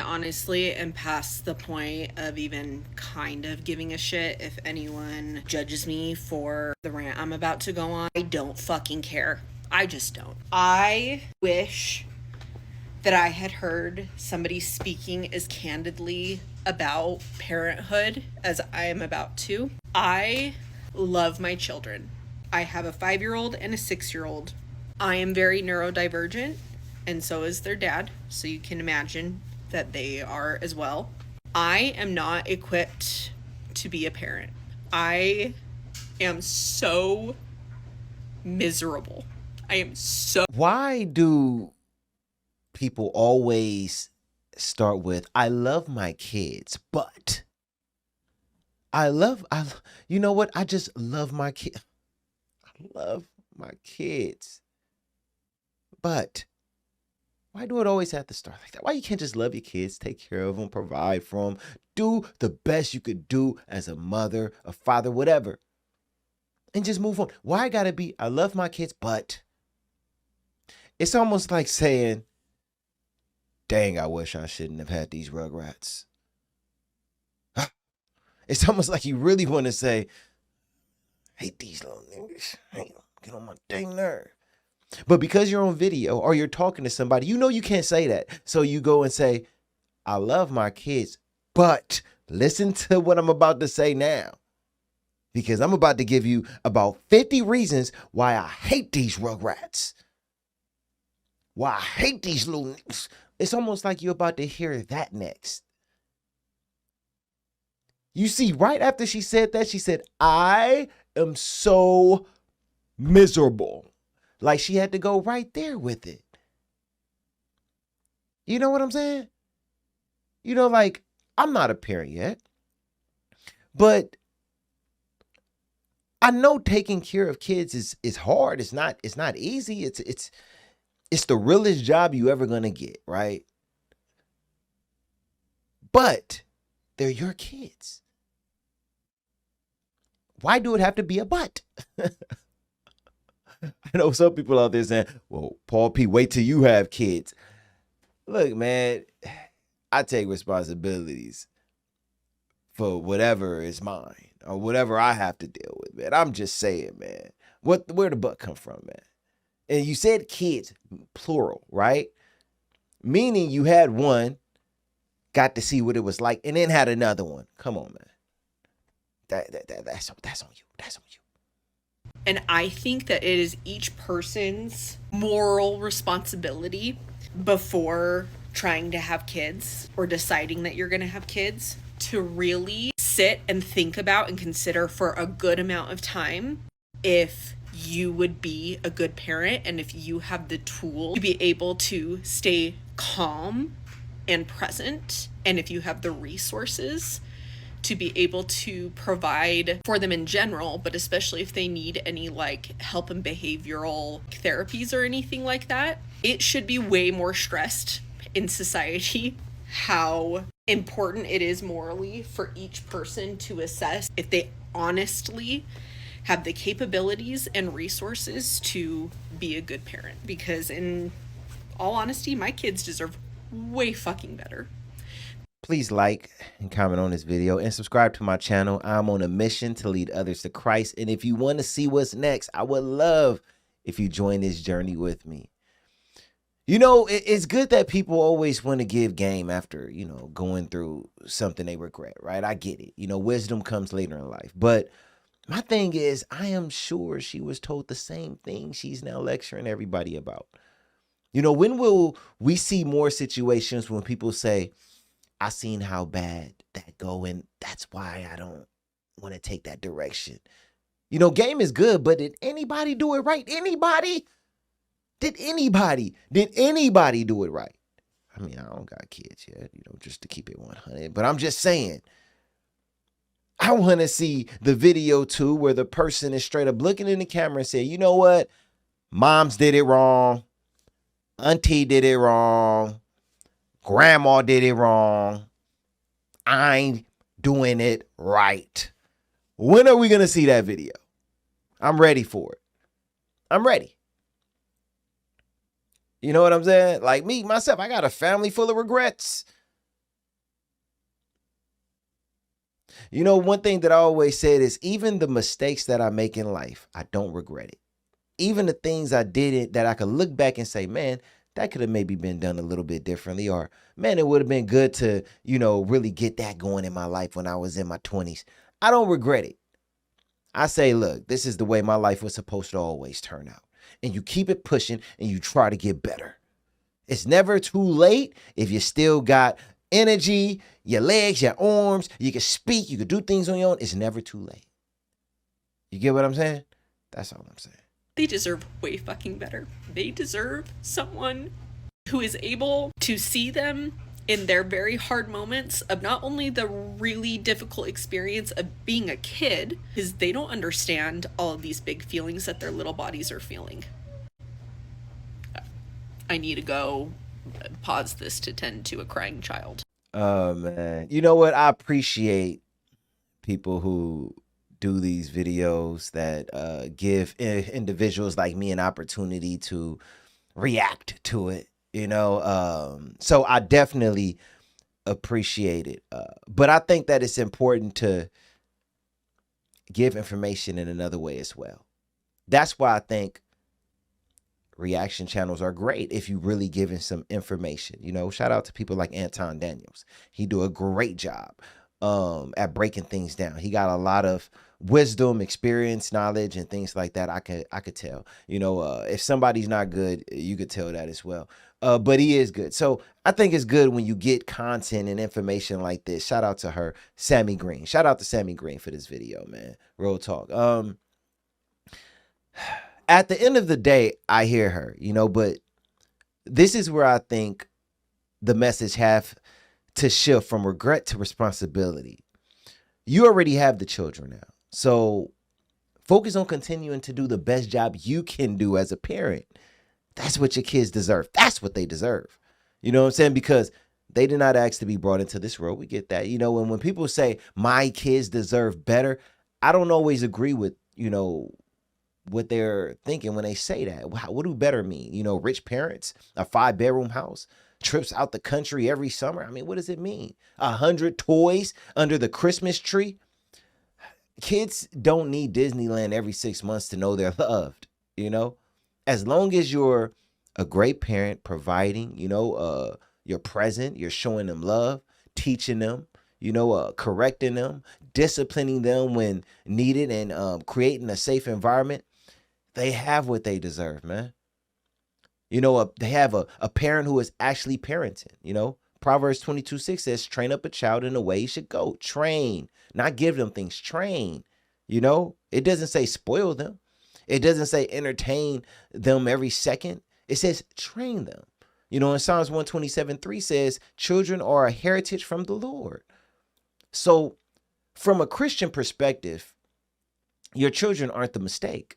honestly am past the point of even kind of giving a shit if anyone judges me for the rant I'm about to go on. I don't fucking care. I just don't. I wish that I had heard somebody speaking as candidly about parenthood as I am about to. I love my children. I have a 5-year-old and a 6-year-old. I am very neurodivergent, and so is their dad, so you can imagine that they are as well. I am not equipped to be a parent. I am so miserable. I am so. Why do people always start with, I love my kids, but you know what? I just love my kid. I love my kids. But why do it always have to start like that? Why you can't just love your kids, take care of them, provide for them, do the best you could do as a mother, a father, whatever, and just move on? Why gotta be, I love my kids, but it's almost like saying, dang, I wish I shouldn't have had these rugrats. It's almost like you really want to say, hate these little niggas. Get on my dang nerve. But because you're on video or you're talking to somebody, you know you can't say that. So you go and say, I love my kids, but listen to what I'm about to say now. Because I'm about to give you about 50 reasons why I hate these rugrats. Why I hate these little niggas. It's almost like you're about to hear that next. You see, right after she said that, she said, I am so miserable. Like she had to go right there with it. You know what I'm saying? You know, like, I'm not a parent yet, but I know taking care of kids is hard. It's not easy. It's the realest job you ever gonna get, right? But they're your kids. Why do it have to be a but? I know some people out there saying, well, Paul P, wait till you have kids. Look, man, I take responsibilities for whatever is mine or whatever I have to deal with, man. I'm just saying, man, where the butt come from, man? And you said kids, plural, right? Meaning you had one, got to see what it was like, and then had another one. Come on, man. That's on you. That's on you. And I think that it is each person's moral responsibility before trying to have kids or deciding that you're going to have kids to really sit and think about and consider for a good amount of time if you would be a good parent and if you have the tool to be able to stay calm and present, and if you have the resources to be able to provide for them in general, but especially if they need any like help in behavioral therapies or anything like that. It should be way more stressed in society how important it is morally for each person to assess if they honestly have the capabilities and resources to be a good parent. Because in all honesty, my kids deserve way fucking better. Please like and comment on this video and subscribe to my channel. I'm on a mission to lead others to Christ. And if you want to see what's next, I would love if you join this journey with me. You know, it's good that people always want to give game after, you know, going through something they regret, right? I get it. You know, wisdom comes later in life. But my thing is, I am sure she was told the same thing she's now lecturing everybody about. You know, when will we see more situations when people say, I seen how bad that go, and that's why I don't want to take that direction. You know, game is good, but did anybody do it right? Anybody? Did anybody do it right? I mean, I don't got kids yet, you know, just to keep it 100. But I'm just saying, I want to see the video too where the person is straight up looking in the camera and say, you know what? Moms did it wrong. Auntie did it wrong. Grandma did it wrong. I'm doing it right. When are we going to see that video? I'm ready for it. I'm ready. You know what I'm saying? Like me, myself, I got a family full of regrets. You know, one thing that I always said is even the mistakes that I make in life, I don't regret it. Even the things I didn't that I could look back and say, man, that could have maybe been done a little bit differently, or man, it would have been good to, really get that going in my life when I was in my 20s. I don't regret it. I say, look, this is the way my life was supposed to always turn out. And you keep it pushing and you try to get better. It's never too late if you still got energy, your legs, your arms, you can speak, you can do things on your own. It's never too late. You get what I'm saying? That's all I'm saying. They deserve way fucking better. They deserve someone who is able to see them in their very hard moments of not only the really difficult experience of being a kid, because they don't understand all of these big feelings that their little bodies are feeling. I need to go pause this to tend to a crying child. Oh, man. You know what? I appreciate people who do these videos that give individuals like me an opportunity to react to it, so I definitely appreciate it, but I think that it's important to give information in another way as well. That's why I think reaction channels are great if you really giving some information. Shout out to people like Anton Daniels. He do a great job at breaking things down. He got a lot of wisdom, experience, knowledge, and things like that. I could tell. If somebody's not good, you could tell that as well. But he is good. So I think it's good when you get content and information like this. Shout out to her, Sammy Green. Shout out to Sammy Green for this video, man. Real talk. At the end of the day, I hear her, but this is where I think the message have to shift from regret to responsibility. You already have the children now. So focus on continuing to do the best job you can do as a parent. That's what your kids deserve. That's what they deserve. You know what I'm saying? Because they did not ask to be brought into this world. We get that. And when people say my kids deserve better, I don't always agree with, what they're thinking when they say that. What do better mean? Rich parents, a 5-bedroom house, trips out the country every summer. I mean, what does it mean? 100 toys under the Christmas tree? Kids don't need Disneyland every 6 months to know they're loved, As long as you're a great parent, providing, you're present, you're showing them love, teaching them, correcting them, disciplining them when needed, and creating a safe environment, they have what they deserve, man. They have a parent who is actually parenting, Proverbs 22:6 says, train up a child in the way he should go. Train, not give them things, train. It doesn't say spoil them. It doesn't say entertain them every second. It says train them. In Psalms 127:3 says, children are a heritage from the Lord. So from a Christian perspective, your children aren't the mistake.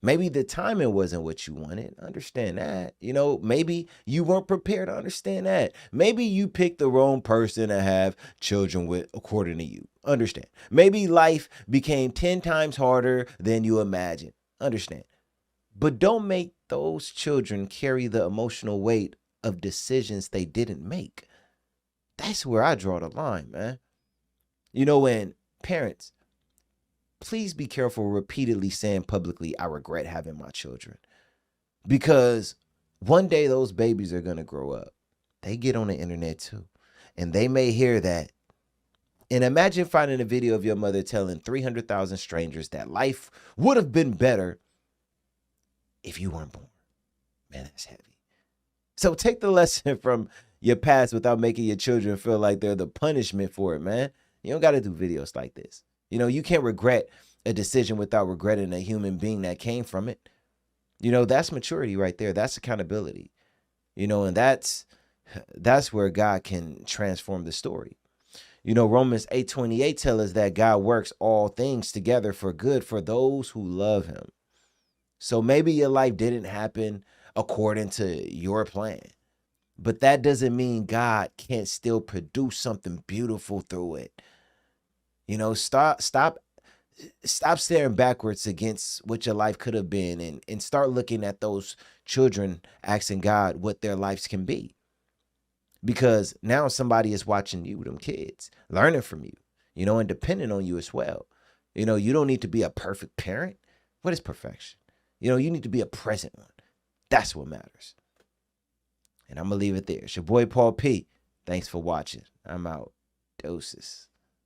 Maybe the timing wasn't what you wanted. Understand that. Maybe you weren't prepared to understand that. Maybe you picked the wrong person to have children with, according to you. Understand. Maybe life became 10 times harder than you imagined. Understand. But don't make those children carry the emotional weight of decisions they didn't make. That's where I draw the line, man. And parents, please be careful repeatedly saying publicly, I regret having my children. Because one day those babies are going to grow up. They get on the internet too. And they may hear that. And imagine finding a video of your mother telling 300,000 strangers that life would have been better if you weren't born. Man, that's heavy. So take the lesson from your past without making your children feel like they're the punishment for it, man. You don't got to do videos like this. You can't regret a decision without regretting a human being that came from it. That's maturity right there. That's accountability. And that's where God can transform the story. Romans 8:28 tells us that God works all things together for good for those who love him. So maybe your life didn't happen according to your plan, but that doesn't mean God can't still produce something beautiful through it. Stop staring backwards against what your life could have been, and start looking at those children, asking God what their lives can be. Because now somebody is watching you, them kids, learning from you. you know, and depending on you as well. You know, you don't need to be a perfect parent. What is perfection? You know, you need to be a present one. That's what matters. And I'm going to leave it there. It's your boy, Paul P. Thanks for watching. I'm out. Doses.